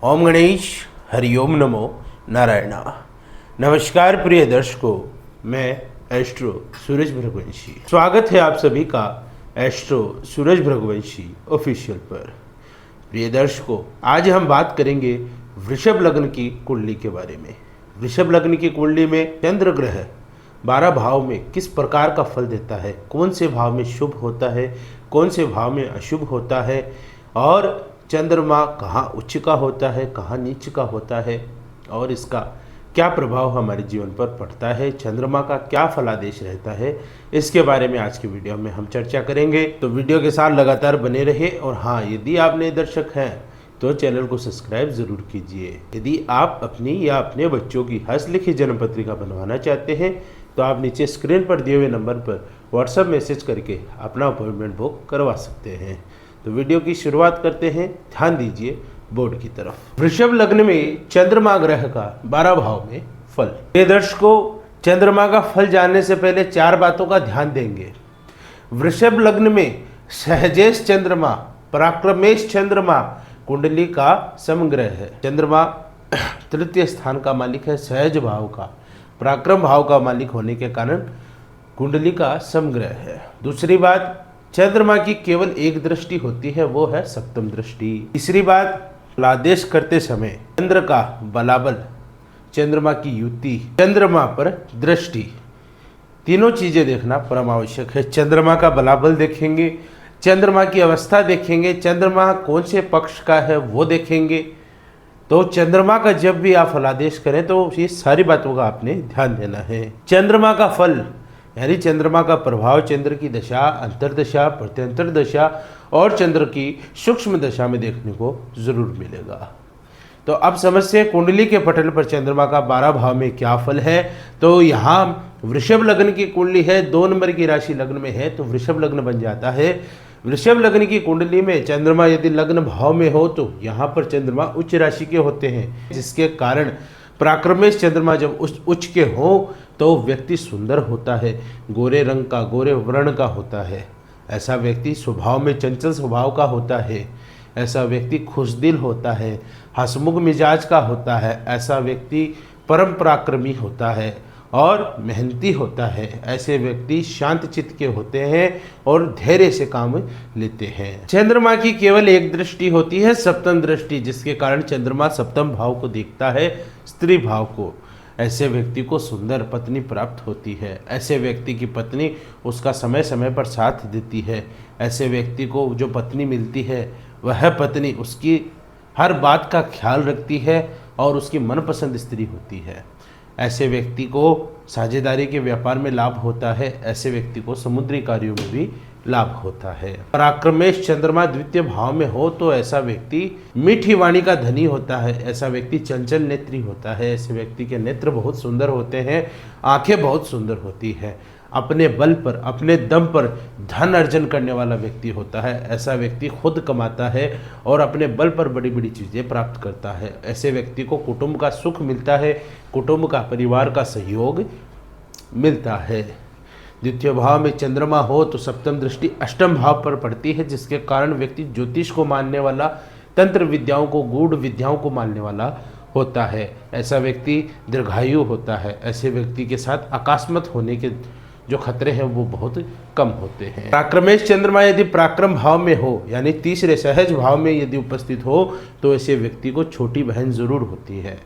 ओम गणेश हरिओम नमो नारायण। नमस्कार प्रिय दर्शकों, मैं एस्ट्रो सूरज भृगवंशी। स्वागत है आप सभी का एस्ट्रो सूरज भृगवंशी ऑफिशियल पर। प्रिय दर्शकों, आज हम बात करेंगे वृषभ लग्न की कुंडली के बारे में। वृषभ लग्न की कुंडली में चंद्र ग्रह 12 भाव में किस प्रकार का फल देता है, कौन से भाव में शुभ होता है, कौन से भाव में अशुभ होता है, और चंद्रमा कहाँ उच्च का होता है, कहाँ नीच का होता है, और इसका क्या प्रभाव हमारे जीवन पर पड़ता है, चंद्रमा का क्या फलादेश रहता है, इसके बारे में आज की वीडियो में हम चर्चा करेंगे। तो वीडियो के साथ लगातार बने रहे। और हाँ, यदि आप नए दर्शक हैं तो चैनल को सब्सक्राइब जरूर कीजिए। यदि आप अपनी या अपने बच्चों की हस्तलिखित जन्म पत्रिका बनवाना चाहते हैं तो आप नीचे स्क्रीन पर दिए हुए नंबर पर व्हाट्सएप मैसेज करके अपना अपॉइंटमेंट बुक करवा सकते हैं। तो वीडियो की शुरुआत करते हैं। ध्यान दीजिए बोर्ड की तरफ। वृषभ लग्न में चंद्रमा ग्रह का 12 भाव में फल। ये दर्शकों, चंद्रमा का फल जानने से पहले 4 बातों का ध्यान देंगे। वृषभ लग्न में सहजेश चंद्रमा, पराक्रमेश चंद्रमा कुंडली का समग्रह है। चंद्रमा तृतीय स्थान का मालिक है, सहज भाव का, पराक्रम भाव का मालिक होने के कारण कुंडली का समग्रह है। दूसरी बात, चंद्रमा की केवल एक दृष्टि होती है, वो है सप्तम दृष्टि। तीसरी बात, फलादेश करते समय चंद्र का बलाबल, चंद्रमा की युति, चंद्रमा पर दृष्टि, तीनों चीजें देखना परम आवश्यक है। चंद्रमा का बलाबल देखेंगे, चंद्रमा की अवस्था देखेंगे, चंद्रमा कौन से पक्ष का है वो देखेंगे। तो चंद्रमा का जब भी आप फलादेश करें तो ये सारी बातों का आपने ध्यान देना है। चंद्रमा का फल यानी चंद्रमा का प्रभाव चंद्र की दशा, अंतर्दशा, प्रत्यंतर दशा और चंद्र की सूक्ष्म दशा में देखने को जरूर मिलेगा। तो अब समझते हैं कुंडली के पटल पर चंद्रमा का 12 भाव में क्या फल है। तो यहाँ वृषभ लग्न की कुंडली है, 2 नंबर की राशि लग्न में है तो वृषभ लग्न बन जाता है। वृषभ लग्न की कुंडली में चंद्रमा यदि लग्न भाव में हो तो यहाँ पर चंद्रमा उच्च राशि के होते हैं, जिसके कारण पराक्रमेश चंद्रमा जब उच्च के हो तो व्यक्ति सुंदर होता है, गोरे रंग का, गोरे वर्ण का होता है। ऐसा व्यक्ति स्वभाव में चंचल स्वभाव का होता है। ऐसा व्यक्ति खुशदिल होता है, हंसमुख मिजाज का होता है। ऐसा व्यक्ति परम पराक्रमी होता है और मेहनती होता है। ऐसे व्यक्ति शांत चित्त के होते हैं और धैर्य से काम लेते हैं। चंद्रमा की केवल एक दृष्टि होती है, सप्तम दृष्टि, जिसके कारण चंद्रमा सप्तम भाव को देखता है, स्त्री भाव को। ऐसे व्यक्ति को सुंदर पत्नी प्राप्त होती है। ऐसे व्यक्ति की पत्नी उसका समय समय पर साथ देती है। ऐसे व्यक्ति को जो पत्नी मिलती है वह पत्नी उसकी हर बात का ख्याल रखती है और उसकी मनपसंद स्त्री होती है। ऐसे व्यक्ति को साझेदारी के व्यापार में लाभ होता है। ऐसे व्यक्ति को समुद्री कार्यों में भी लाभ होता है। पराक्रमेश चंद्रमा द्वितीय भाव में हो तो ऐसा व्यक्ति मीठी वाणी का धनी होता है। ऐसा व्यक्ति चंचल नेत्री होता है। ऐसे व्यक्ति के नेत्र बहुत सुंदर होते हैं, आंखें बहुत सुंदर होती है। अपने बल पर, अपने दम पर धन अर्जन करने वाला व्यक्ति होता है। ऐसा व्यक्ति खुद कमाता है और अपने बल पर बड़ी बड़ी चीज़ें प्राप्त करता है। ऐसे व्यक्ति को कुटुंब का सुख मिलता है, कुटुंब का, परिवार का सहयोग मिलता है। द्वितीय भाव में चंद्रमा हो तो सप्तम दृष्टि अष्टम भाव पर पड़ती है, जिसके कारण व्यक्ति ज्योतिष को मानने वाला, तंत्र विद्याओं को, गूढ़ विद्याओं को मानने वाला होता है। ऐसा व्यक्ति दीर्घायु होता है। ऐसे व्यक्ति के साथ अकस्मात होने के जो खतरे हैं वो बहुत कम होते हैं। पराक्रमेश चंद्रमा यदि पराक्रम भाव में हो यानी तीसरे सहज भाव में यदि उपस्थित हो तो ऐसे व्यक्ति को छोटी बहन जरूर होती है।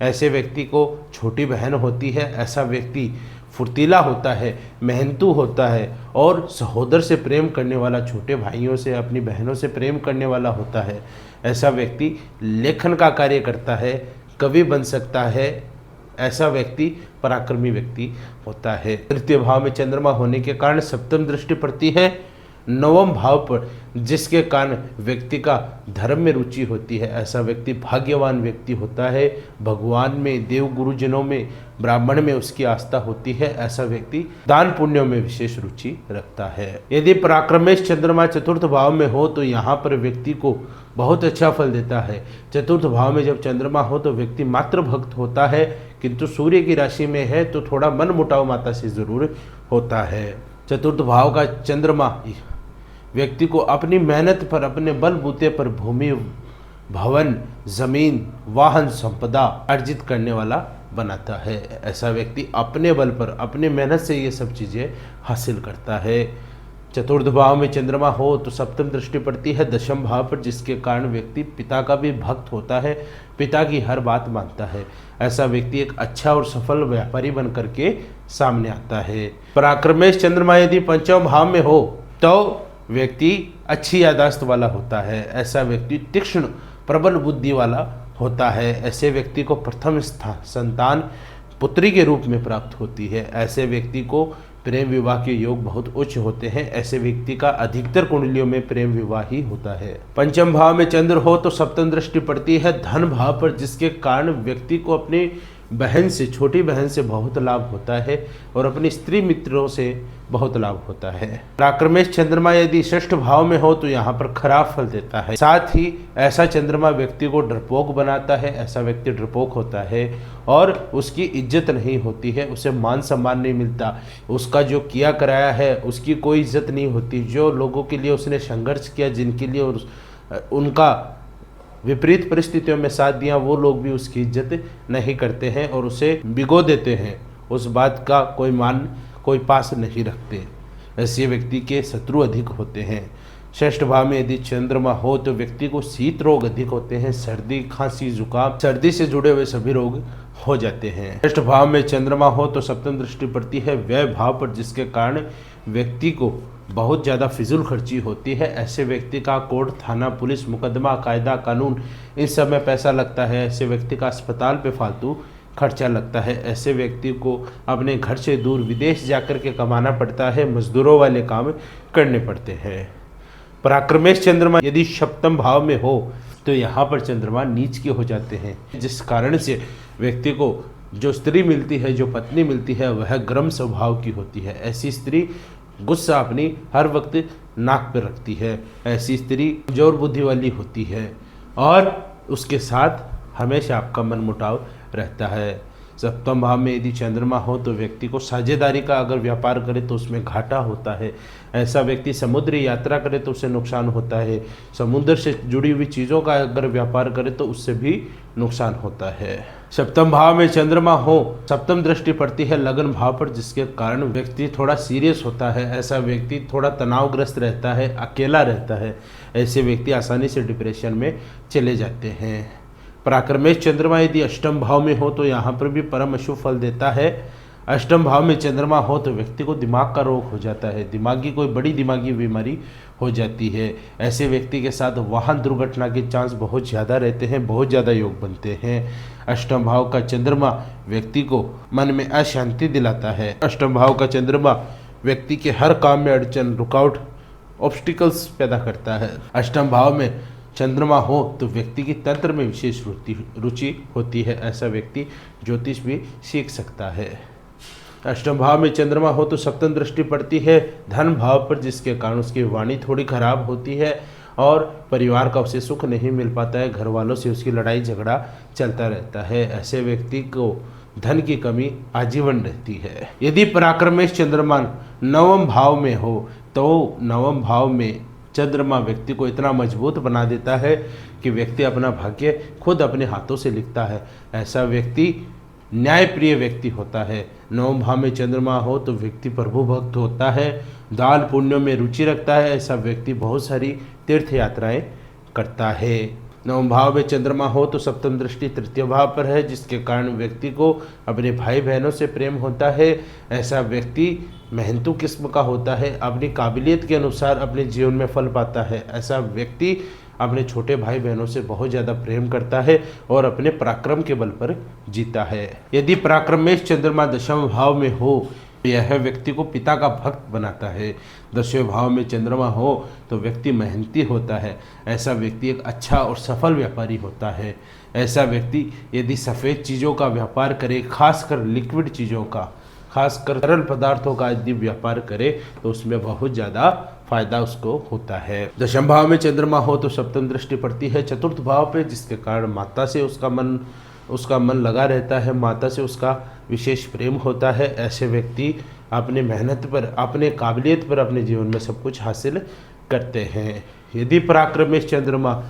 ऐसे व्यक्ति को छोटी बहन होती है। ऐसा व्यक्ति फुर्तीला होता है, मेहनतू होता है और सहोदर से प्रेम करने वाला, छोटे भाइयों से, अपनी बहनों से प्रेम करने वाला होता है। ऐसा व्यक्ति लेखन का कार्य करता है, कवि बन सकता है। ऐसा व्यक्ति पराक्रमी व्यक्ति होता है। तृतीय भाव में चंद्रमा होने के कारण सप्तम दृष्टि पड़ती है नवम भाव पर, जिसके कारण व्यक्ति का धर्म में रुचि होती है। ऐसा व्यक्ति भाग्यवान व्यक्ति होता है। भगवान में, देव गुरुजनों में, ब्राह्मण में उसकी आस्था होती है। ऐसा व्यक्ति दान पुण्यों में विशेष रुचि रखता है। यदि पराक्रमेश चंद्रमा चतुर्थ भाव में हो तो यहाँ पर व्यक्ति को बहुत अच्छा फल देता है। चतुर्थ भाव में जब चंद्रमा हो तो व्यक्ति मात्र भक्त होता है, किंतु सूर्य की राशि में है तो थोड़ा मन मुटाव माता से जरूर होता है। चतुर्थ भाव का चंद्रमा व्यक्ति को अपनी मेहनत पर, अपने बलबूते पर भूमि, भवन, जमीन, वाहन, संपदा अर्जित करने वाला बनाता है। ऐसा व्यक्ति अपने बल पर, अपने मेहनत से ये सब चीज़ें हासिल करता है। चतुर्थ भाव में चंद्रमा हो तो सप्तम दृष्टि पड़ती है दशम भाव पर, जिसके कारण व्यक्ति पिता का भी भक्त होता है, पिता की हर बात मानता है। ऐसा व्यक्ति एक अच्छा और सफल व्यापारी बन करके सामने आता है। पराक्रमेश चंद्रमा यदि पंचम भाव में हो तो व्यक्ति अच्छी याददाश्त वाला होता है। ऐसा व्यक्ति तीक्ष्ण प्रबल बुद्धि वाला होता है। ऐसे व्यक्ति को प्रथम संतान पुत्री के रूप में प्राप्त होती है। ऐसे व्यक्ति को प्रेम विवाह के योग बहुत उच्च होते हैं। ऐसे व्यक्ति का अधिकतर कुंडलियों में प्रेम विवाह ही होता है। पंचम भाव में चंद्र हो तो सप्तम दृष्टि पड़ती है धन भाव पर, जिसके कारण व्यक्ति को अपनी बहन से, छोटी बहन से बहुत लाभ होता है और अपनी स्त्री मित्रों से बहुत लाभ होता है। पराक्रमेश चंद्रमा यदि षष्ठ भाव में हो तो यहाँ पर खराब फल देता है। साथ ही ऐसा चंद्रमा व्यक्ति को डरपोक बनाता है। ऐसा व्यक्ति डरपोक होता है और उसकी इज्जत नहीं होती है, उसे मान सम्मान नहीं मिलता, उसका जो किया कराया है उसकी कोई इज्जत नहीं होती। जो लोगों के लिए उसने संघर्ष किया, जिनके लिए उनका विपरीत परिस्थितियों में साथ दिया, वो लोग भी उसकी इज्जत नहीं करते हैं और उसे भिगो देते हैं। उस बात का कोई पास नहीं रखते। ऐसे व्यक्ति के शत्रु अधिक होते हैं। षष्ठ भाव में यदि चंद्रमा हो तो व्यक्ति को शीत रोग अधिक होते हैं। सर्दी, खांसी, जुकाम, सर्दी से जुड़े हुए सभी रोग हो जाते हैं। षष्ठ भाव में चंद्रमा हो तो सप्तम दृष्टि पड़ती है व्यय भाव पर, जिसके कारण व्यक्ति को बहुत ज़्यादा फिजूल खर्ची होती है। ऐसे व्यक्ति का कोर्ट, थाना, पुलिस, मुकदमा, कायदा, कानून, इन सब में पैसा लगता है। ऐसे व्यक्ति का अस्पताल पे फालतू खर्चा लगता है। ऐसे व्यक्ति को अपने घर से दूर विदेश जाकर के कमाना पड़ता है, मजदूरों वाले काम करने पड़ते हैं। पराक्रमेश चंद्रमा यदि सप्तम भाव में हो तो यहाँ पर चंद्रमा नीच के हो जाते हैं, जिस कारण से व्यक्ति को जो स्त्री मिलती है, जो पत्नी मिलती है, वह गर्म स्वभाव की होती है। ऐसी स्त्री गुस्सा अपनी हर वक्त नाक पर रखती है। ऐसी स्त्री जोर बुद्धि वाली होती है और उसके साथ हमेशा आपका मनमुटाव रहता है। सप्तम भाव में यदि चंद्रमा हो तो व्यक्ति को साझेदारी का अगर व्यापार करे तो उसमें घाटा होता है। ऐसा व्यक्ति समुद्री यात्रा करे तो उससे नुकसान होता है। समुद्र से जुड़ी हुई चीज़ों का अगर व्यापार करे तो उससे भी नुकसान होता है। सप्तम भाव में चंद्रमा हो, सप्तम दृष्टि पड़ती है लगन भाव पर, जिसके कारण व्यक्ति थोड़ा सीरियस होता है। ऐसा व्यक्ति थोड़ा तनावग्रस्त रहता है, अकेला रहता है। ऐसे व्यक्ति आसानी से डिप्रेशन में चले जाते हैं। पराक्रमेश चंद्रमा यदि अष्टम भाव में हो तो यहाँ पर भी परम अशुभ फल देता है। अष्टम भाव में चंद्रमा हो तो व्यक्ति को दिमाग का रोग हो जाता है, कोई बड़ी दिमागी बीमारी हो जाती है। ऐसे व्यक्ति के साथ वाहन दुर्घटना के चांस बहुत ज़्यादा रहते हैं, बहुत ज़्यादा योग बनते हैं। अष्टम भाव का चंद्रमा व्यक्ति को मन में अशांति दिलाता है। अष्टम भाव का चंद्रमा व्यक्ति के हर काम में अड़चन, रुकावट, ऑब्स्टिकल्स पैदा करता है। अष्टम भाव में चंद्रमा हो तो व्यक्ति की तंत्र में विशेष रुचि होती है। ऐसा व्यक्ति ज्योतिष भी सीख सकता है। अष्टम भाव में चंद्रमा हो तो सप्तम दृष्टि पड़ती है धन भाव पर, जिसके कारण उसकी वाणी थोड़ी खराब होती है और परिवार का उसे सुख नहीं मिल पाता है। घर वालों से उसकी लड़ाई झगड़ा चलता रहता है। ऐसे व्यक्ति को धन की कमी आजीवन रहती है। यदि पराक्रमेश चंद्रमा नवम भाव में हो तो नवम भाव में चंद्रमा व्यक्ति को इतना मजबूत बना देता है कि व्यक्ति अपना भाग्य खुद अपने हाथों से लिखता है। ऐसा व्यक्ति न्यायप्रिय व्यक्ति होता है। नवम भाव में चंद्रमा हो तो व्यक्ति प्रभु भक्त होता है, दान पुण्यों में रुचि रखता है। ऐसा व्यक्ति बहुत सारी तीर्थ यात्राएं करता है। नवम भाव में चंद्रमा हो तो सप्तम दृष्टि तृतीय भाव पर है, जिसके कारण व्यक्ति को अपने भाई बहनों से प्रेम होता है। ऐसा व्यक्ति मेहनतू किस्म का होता है, अपनी काबिलियत के अनुसार अपने जीवन में फल पाता है। ऐसा व्यक्ति अपने छोटे भाई बहनों से बहुत ज़्यादा प्रेम करता है और अपने पराक्रम के बल पर जीता है। यदि पराक्रमेश चंद्रमा दशम भाव में हो यह व्यक्ति को पिता का भक्त बनाता है। दसवें भाव में चंद्रमा हो तो व्यक्ति मेहनती होता है। ऐसा व्यक्ति एक अच्छा और सफल व्यापारी होता है। ऐसा व्यक्ति यदि सफ़ेद चीज़ों का व्यापार करे, खासकर लिक्विड चीज़ों का, खासकर तरल पदार्थों का यदि व्यापार करे तो उसमें बहुत ज़्यादा फायदा उसको होता है। दशम भाव में चंद्रमा हो तो सप्तम दृष्टि पड़ती है चतुर्थ भाव पे, जिसके कारण माता से उसका मन लगा रहता है, माता से उसका विशेष प्रेम होता है। ऐसे व्यक्ति अपने मेहनत पर, अपने काबिलियत पर अपने जीवन में सब कुछ हासिल करते हैं। यदि पराक्रमेश चंद्रमा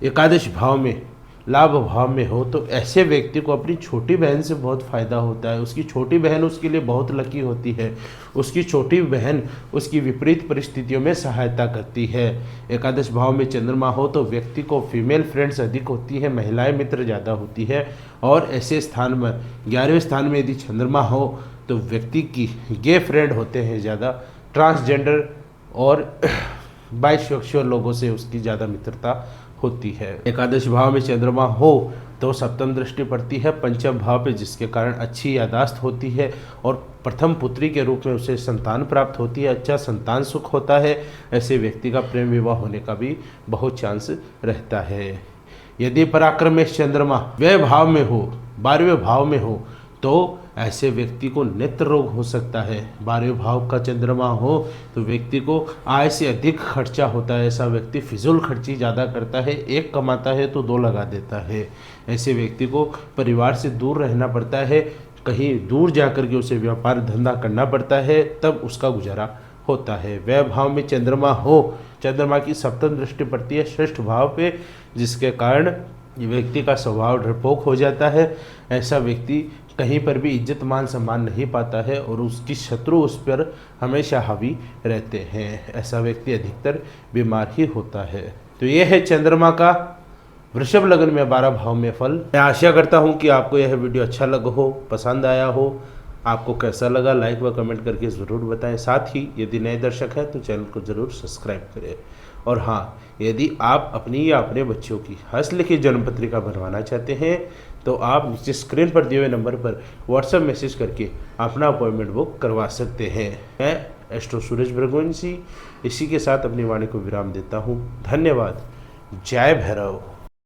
एकादश भाव में लाभ भाव में हो तो ऐसे व्यक्ति को अपनी छोटी बहन से बहुत फायदा होता है। उसकी छोटी बहन उसके लिए बहुत लकी होती है। उसकी छोटी बहन उसकी विपरीत परिस्थितियों में सहायता करती है। एकादश भाव में चंद्रमा हो तो व्यक्ति को फीमेल फ्रेंड्स अधिक होती है, महिलाएं मित्र ज़्यादा होती है। और ऐसे स्थान में 11वें स्थान में यदि चंद्रमा हो तो व्यक्ति की गे फ्रेंड होते हैं ज़्यादा, ट्रांसजेंडर और बाइसेक्सुअल लोगों से उसकी ज़्यादा मित्रता होती है। एकादश भाव में चंद्रमा हो तो सप्तम दृष्टि पड़ती है पंचम भाव पे, जिसके कारण अच्छी यादाश्त होती है और प्रथम पुत्री के रूप में उसे संतान प्राप्त होती है, अच्छा संतान सुख होता है। ऐसे व्यक्ति का प्रेम विवाह होने का भी बहुत चांस रहता है। यदि पराक्रम में चंद्रमा व्यय भाव में हो, 12वें भाव में हो तो ऐसे व्यक्ति को नेत्र रोग हो सकता है। 12वें भाव का चंद्रमा हो तो व्यक्ति को आय से अधिक खर्चा होता है। ऐसा व्यक्ति फिजूल खर्ची ज़्यादा करता है, एक कमाता है तो दो लगा देता है। ऐसे व्यक्ति को परिवार से दूर रहना पड़ता है, कहीं दूर जाकर के उसे व्यापार धंधा करना पड़ता है, तब उसका गुजारा होता है। व्यय भाव में चंद्रमा हो, चंद्रमा की सप्तम दृष्टि पड़ती है षष्ठ भाव पे, जिसके कारण व्यक्ति का स्वभाव डरपोक हो जाता है। ऐसा व्यक्ति कहीं पर भी इज्जत मान सम्मान नहीं पाता है और उसकी शत्रु उस पर हमेशा हावी रहते हैं। ऐसा व्यक्ति अधिकतर बीमार ही होता है। तो ये है चंद्रमा का वृषभ लग्न में 12 भाव में फल। मैं आशा करता हूँ कि आपको यह वीडियो अच्छा लगा हो, पसंद आया हो। आपको कैसा लगा लाइक व कमेंट करके ज़रूर बताएं। साथ ही यदि नए दर्शक हैं तो चैनल को ज़रूर सब्सक्राइब करें। और हाँ, यदि आप अपनी या अपने बच्चों की हस्तलिखित जन्म पत्रिका बनवाना चाहते हैं तो आप नीचे स्क्रीन पर दिए हुए नंबर पर व्हाट्सएप मैसेज करके अपना अपॉइंटमेंट बुक करवा सकते हैं। मैं एस्ट्रो सूरज भृगुवंशी इसी के साथ अपनी वाणी को विराम देता हूँ। धन्यवाद। जय भैरव।